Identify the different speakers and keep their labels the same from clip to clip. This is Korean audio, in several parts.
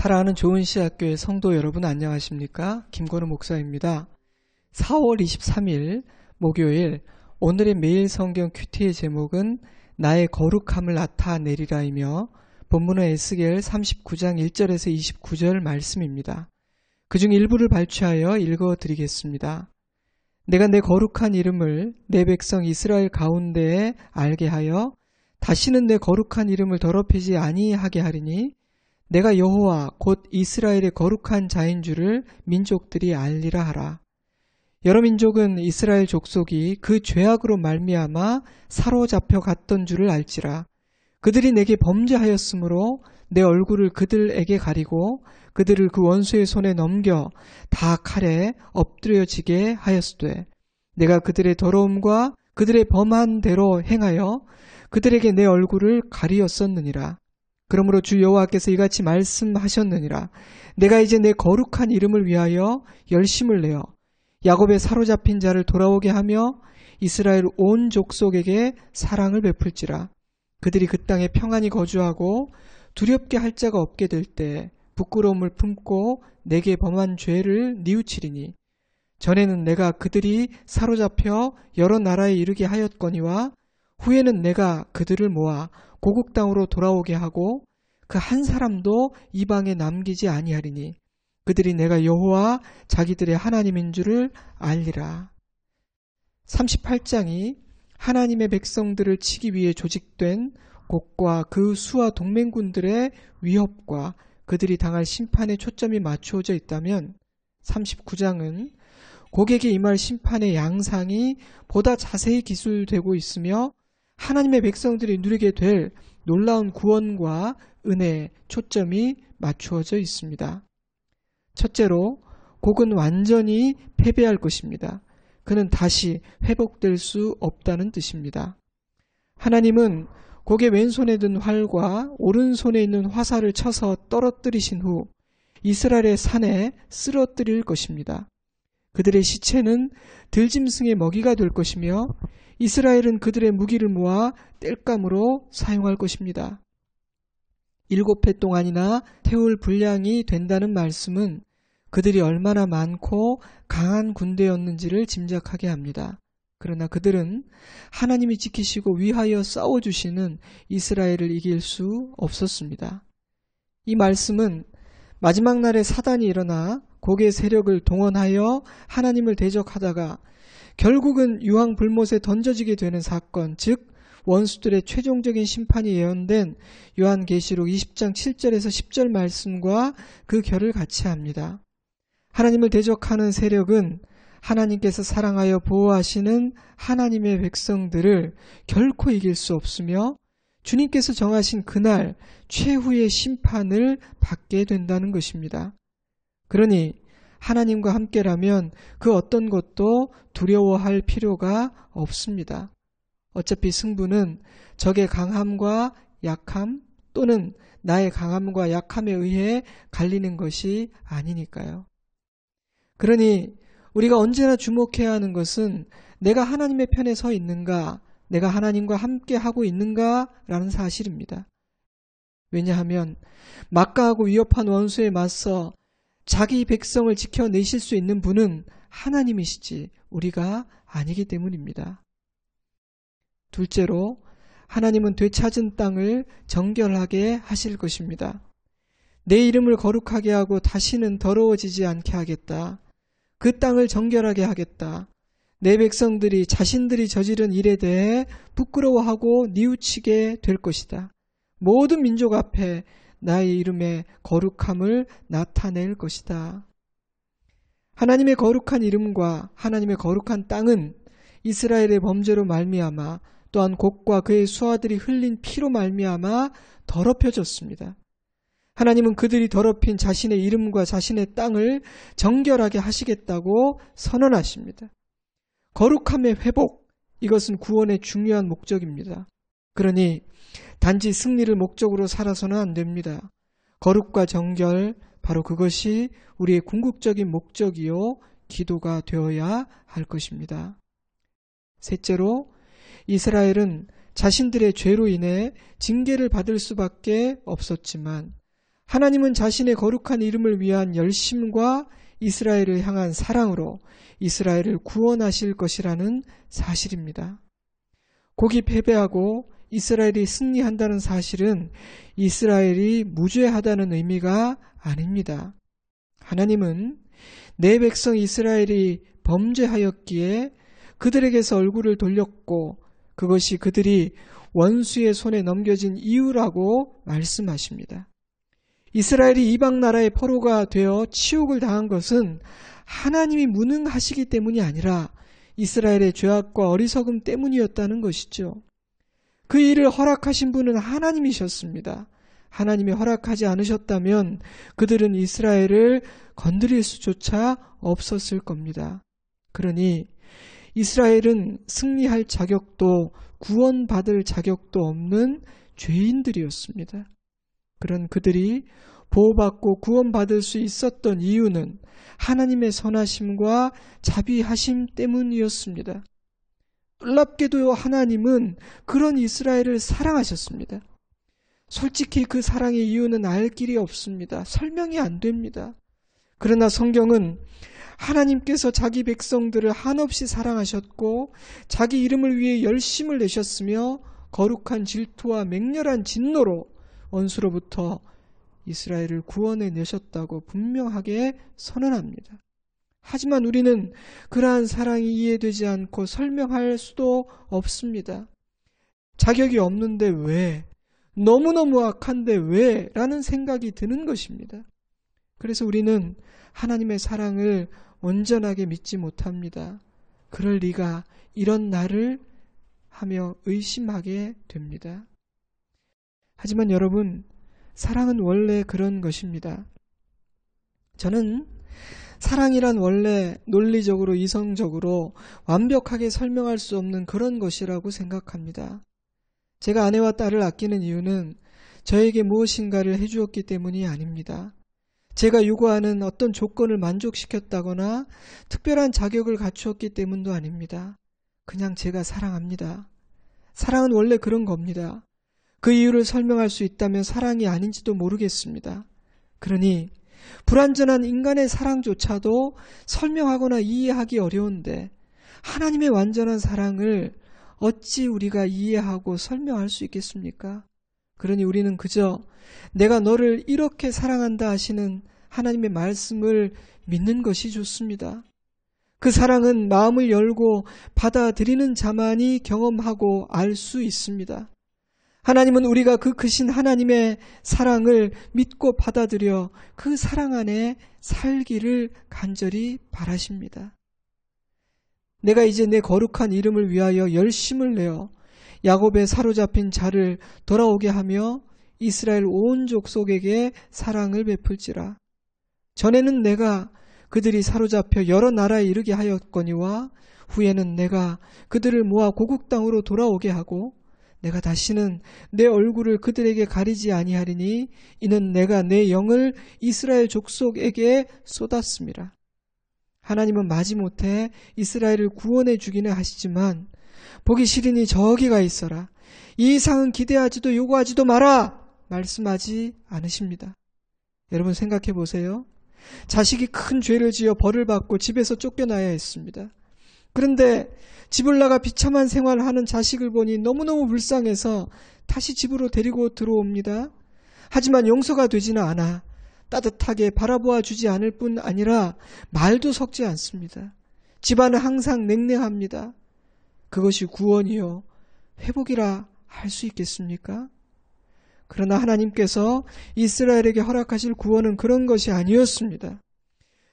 Speaker 1: 사랑하는 좋은시학교의 성도 여러분 안녕하십니까? 김건우 목사입니다. 4월 23일 목요일 오늘의 매일 성경 큐티의 제목은 나의 거룩함을 나타내리라이며 본문은 에스겔 39장 1절에서 29절 말씀입니다. 그중 일부를 발췌하여 읽어드리겠습니다. 내가 내 거룩한 이름을 내 백성 이스라엘 가운데에 알게 하여 다시는 내 거룩한 이름을 더럽히지 아니하게 하리니 내가 여호와 곧 이스라엘의 거룩한 자인 줄을 민족들이 알리라 하라. 여러 민족은 이스라엘 족속이 그 죄악으로 말미암아 사로잡혀 갔던 줄을 알지라. 그들이 내게 범죄하였으므로 내 얼굴을 그들에게 가리고 그들을 그 원수의 손에 넘겨 다 칼에 엎드려지게 하였으되 내가 그들의 더러움과 그들의 범한 대로 행하여 그들에게 내 얼굴을 가리었었느니라. 그러므로 주 여호와께서 이같이 말씀하셨느니라. 내가 이제 내 거룩한 이름을 위하여 열심을 내어 야곱의 사로잡힌 자를 돌아오게 하며 이스라엘 온 족속에게 사랑을 베풀지라. 그들이 그 땅에 평안히 거주하고 두렵게 할 자가 없게 될 때 부끄러움을 품고 내게 범한 죄를 뉘우치리니 전에는 내가 그들이 사로잡혀 여러 나라에 이르게 하였거니와 후에는 내가 그들을 모아 고국 땅으로 돌아오게 하고 그 한 사람도 이방에 남기지 아니하리니 그들이 내가 여호와 자기들의 하나님인 줄을 알리라. 38장이 하나님의 백성들을 치기 위해 조직된 곡과 그 수와 동맹군들의 위협과 그들이 당할 심판에 초점이 맞추어져 있다면 39장은 곡에게 임할 심판의 양상이 보다 자세히 기술되고 있으며 하나님의 백성들이 누리게 될 놀라운 구원과 은혜에 초점이 맞추어져 있습니다. 첫째로 곡은 완전히 패배할 것입니다. 그는 다시 회복될 수 없다는 뜻입니다. 하나님은 곡의 왼손에 든 활과 오른손에 있는 화살을 쳐서 떨어뜨리신 후 이스라엘의 산에 쓰러뜨릴 것입니다. 그들의 시체는 들짐승의 먹이가 될 것이며 이스라엘은 그들의 무기를 모아 땔감으로 사용할 것입니다. 7회 동안이나 태울 분량이 된다는 말씀은 그들이 얼마나 많고 강한 군대였는지를 짐작하게 합니다. 그러나 그들은 하나님이 지키시고 위하여 싸워주시는 이스라엘을 이길 수 없었습니다. 이 말씀은 마지막 날에 사단이 일어나 곡의 세력을 동원하여 하나님을 대적하다가 결국은 유황불못에 던져지게 되는 사건, 즉 원수들의 최종적인 심판이 예언된 요한계시록 20장 7절에서 10절 말씀과 그 결을 같이 합니다. 하나님을 대적하는 세력은 하나님께서 사랑하여 보호하시는 하나님의 백성들을 결코 이길 수 없으며 주님께서 정하신 그날 최후의 심판을 받게 된다는 것입니다. 그러니 하나님과 함께라면 그 어떤 것도 두려워할 필요가 없습니다. 어차피 승부는 적의 강함과 약함 또는 나의 강함과 약함에 의해 갈리는 것이 아니니까요. 그러니 우리가 언제나 주목해야 하는 것은 내가 하나님의 편에 서 있는가, 내가 하나님과 함께 하고 있는가라는 사실입니다. 왜냐하면 막강하고 위협한 원수에 맞서 자기 백성을 지켜내실 수 있는 분은 하나님이시지 우리가 아니기 때문입니다. 둘째로 하나님은 되찾은 땅을 정결하게 하실 것입니다. 내 이름을 거룩하게 하고 다시는 더러워지지 않게 하겠다. 그 땅을 정결하게 하겠다. 내 백성들이 자신들이 저지른 일에 대해 부끄러워하고 뉘우치게 될 것이다. 모든 민족 앞에 나의 이름의 거룩함을 나타낼 것이다. 하나님의 거룩한 이름과 하나님의 거룩한 땅은 이스라엘의 범죄로 말미암아 또한 곡과 그의 수하들이 흘린 피로 말미암아 더럽혀졌습니다. 하나님은 그들이 더럽힌 자신의 이름과 자신의 땅을 정결하게 하시겠다고 선언하십니다. 거룩함의 회복, 이것은 구원의 중요한 목적입니다. 그러니 단지 승리를 목적으로 살아서는 안 됩니다. 거룩과 정결, 바로 그것이 우리의 궁극적인 목적이요 기도가 되어야 할 것입니다. 셋째로 이스라엘은 자신들의 죄로 인해 징계를 받을 수밖에 없었지만 하나님은 자신의 거룩한 이름을 위한 열심과 이스라엘을 향한 사랑으로 이스라엘을 구원하실 것이라는 사실입니다. 곡이 패배하고 이스라엘이 승리한다는 사실은 이스라엘이 무죄하다는 의미가 아닙니다. 하나님은 내 백성 이스라엘이 범죄하였기에 그들에게서 얼굴을 돌렸고 그것이 그들이 원수의 손에 넘겨진 이유라고 말씀하십니다. 이스라엘이 이방 나라의 포로가 되어 치욕을 당한 것은 하나님이 무능하시기 때문이 아니라 이스라엘의 죄악과 어리석음 때문이었다는 것이죠. 그 일을 허락하신 분은 하나님이셨습니다. 하나님이 허락하지 않으셨다면 그들은 이스라엘을 건드릴 수조차 없었을 겁니다. 그러니 이스라엘은 승리할 자격도 구원받을 자격도 없는 죄인들이었습니다. 그런 그들이 보호받고 구원받을 수 있었던 이유는 하나님의 선하심과 자비하심 때문이었습니다. 놀랍게도 하나님은 그런 이스라엘을 사랑하셨습니다. 솔직히 그 사랑의 이유는 알 길이 없습니다. 설명이 안 됩니다. 그러나 성경은 하나님께서 자기 백성들을 한없이 사랑하셨고 자기 이름을 위해 열심을 내셨으며 거룩한 질투와 맹렬한 진노로 원수로부터 이스라엘을 구원해 내셨다고 분명하게 선언합니다. 하지만 우리는 그러한 사랑이 이해되지 않고 설명할 수도 없습니다. 자격이 없는데 왜? 너무너무 악한데 왜? 라는 생각이 드는 것입니다. 그래서 우리는 하나님의 사랑을 온전하게 믿지 못합니다. 그럴 리가, 이런 나를 하며 의심하게 됩니다. 하지만 여러분, 사랑은 원래 그런 것입니다. 저는 사랑이란 원래 논리적으로 이성적으로 완벽하게 설명할 수 없는 그런 것이라고 생각합니다. 제가 아내와 딸을 아끼는 이유는 저에게 무엇인가를 해주었기 때문이 아닙니다. 제가 요구하는 어떤 조건을 만족시켰다거나 특별한 자격을 갖추었기 때문도 아닙니다. 그냥 제가 사랑합니다. 사랑은 원래 그런 겁니다. 그 이유를 설명할 수 있다면 사랑이 아닌지도 모르겠습니다. 그러니 불완전한 인간의 사랑조차도 설명하거나 이해하기 어려운데 하나님의 완전한 사랑을 어찌 우리가 이해하고 설명할 수 있겠습니까? 그러니 우리는 그저 내가 너를 이렇게 사랑한다 하시는 하나님의 말씀을 믿는 것이 좋습니다. 그 사랑은 마음을 열고 받아들이는 자만이 경험하고 알 수 있습니다. 하나님은 우리가 그 크신 하나님의 사랑을 믿고 받아들여 그 사랑 안에 살기를 간절히 바라십니다. 내가 이제 내 거룩한 이름을 위하여 열심을 내어 야곱의 사로잡힌 자를 돌아오게 하며 이스라엘 온 족속에게 사랑을 베풀지라. 전에는 내가 그들이 사로잡혀 여러 나라에 이르게 하였거니와 후에는 내가 그들을 모아 고국 땅으로 돌아오게 하고 내가 다시는 내 얼굴을 그들에게 가리지 아니하리니 이는 내가 내 영을 이스라엘 족속에게 쏟았음이라. 하나님은 마지못해 이스라엘을 구원해 주기는 하시지만 보기 싫으니 저기가 있어라. 이 이상은 기대하지도 요구하지도 마라. 말씀하지 않으십니다. 여러분 생각해 보세요. 자식이 큰 죄를 지어 벌을 받고 집에서 쫓겨나야 했습니다. 그런데 집을 나가 비참한 생활을 하는 자식을 보니 너무너무 불쌍해서 다시 집으로 데리고 들어옵니다. 하지만 용서가 되지는 않아 따뜻하게 바라보아 주지 않을 뿐 아니라 말도 섞지 않습니다. 집안은 항상 냉랭합니다. 그것이 구원이요 회복이라 할 수 있겠습니까? 그러나 하나님께서 이스라엘에게 허락하실 구원은 그런 것이 아니었습니다.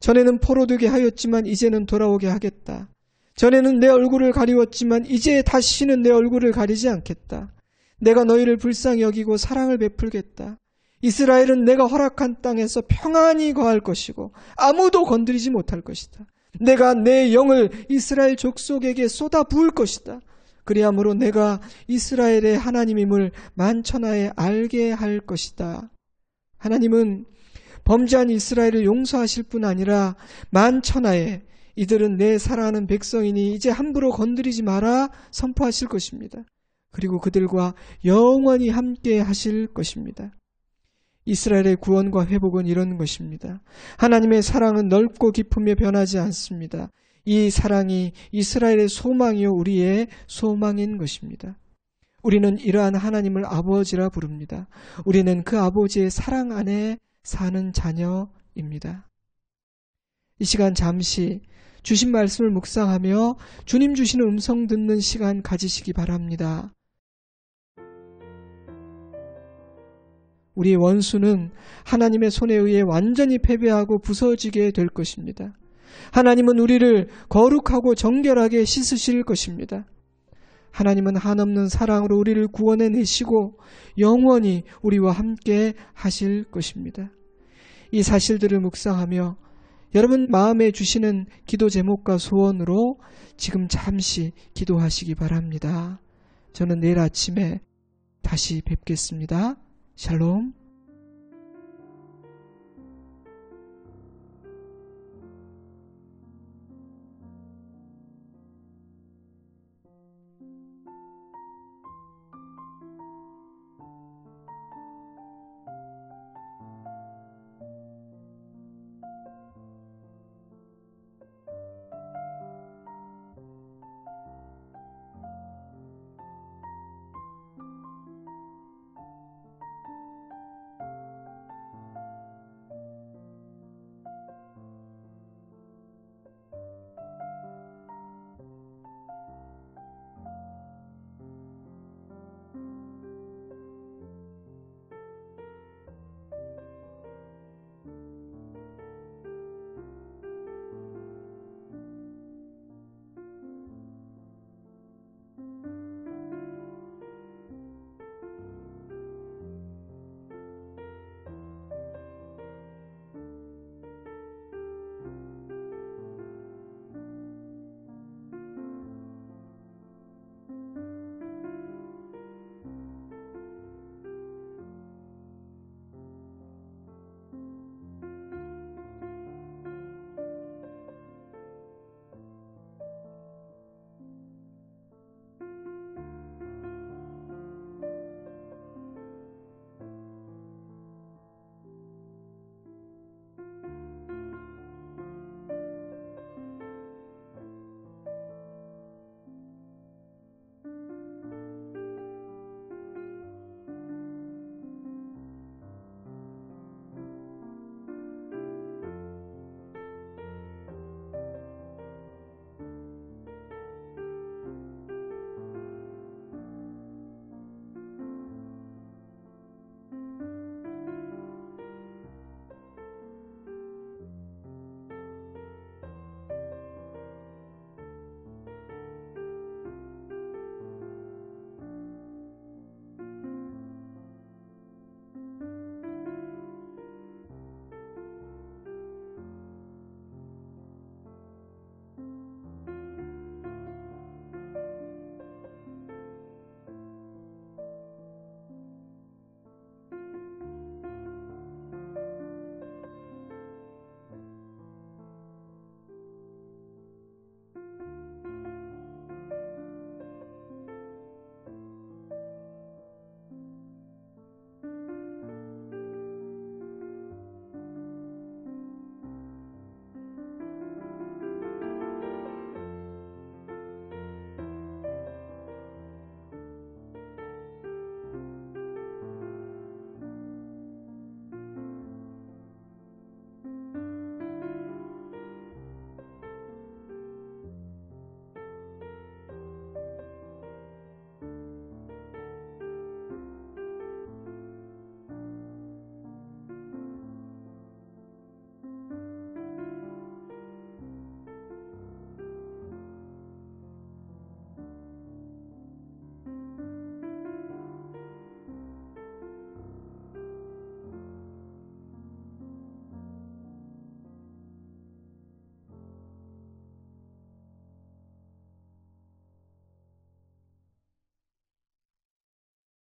Speaker 1: 전에는 포로되게 하였지만 이제는 돌아오게 하겠다. 전에는 내 얼굴을 가리웠지만 이제 다시는 내 얼굴을 가리지 않겠다. 내가 너희를 불쌍히 여기고 사랑을 베풀겠다. 이스라엘은 내가 허락한 땅에서 평안히 거할 것이고 아무도 건드리지 못할 것이다. 내가 내 영을 이스라엘 족속에게 쏟아 부을 것이다. 그리하므로 내가 이스라엘의 하나님임을 만천하에 알게 할 것이다. 하나님은 범죄한 이스라엘을 용서하실 뿐 아니라 만천하에 이들은 내 사랑하는 백성이니 이제 함부로 건드리지 마라 선포하실 것입니다. 그리고 그들과 영원히 함께 하실 것입니다. 이스라엘의 구원과 회복은 이런 것입니다. 하나님의 사랑은 넓고 깊으며 변하지 않습니다. 이 사랑이 이스라엘의 소망이요 우리의 소망인 것입니다. 우리는 이러한 하나님을 아버지라 부릅니다. 우리는 그 아버지의 사랑 안에 사는 자녀입니다. 이 시간 잠시 주신 말씀을 묵상하며 주님 주시는 음성 듣는 시간 가지시기 바랍니다. 우리의 원수는 하나님의 손에 의해 완전히 패배하고 부서지게 될 것입니다. 하나님은 우리를 거룩하고 정결하게 씻으실 것입니다. 하나님은 한없는 사랑으로 우리를 구원해 내시고 영원히 우리와 함께 하실 것입니다. 이 사실들을 묵상하며 여러분 마음에 주시는 기도 제목과 소원으로 지금 잠시 기도하시기 바랍니다. 저는 내일 아침에 다시 뵙겠습니다. 샬롬.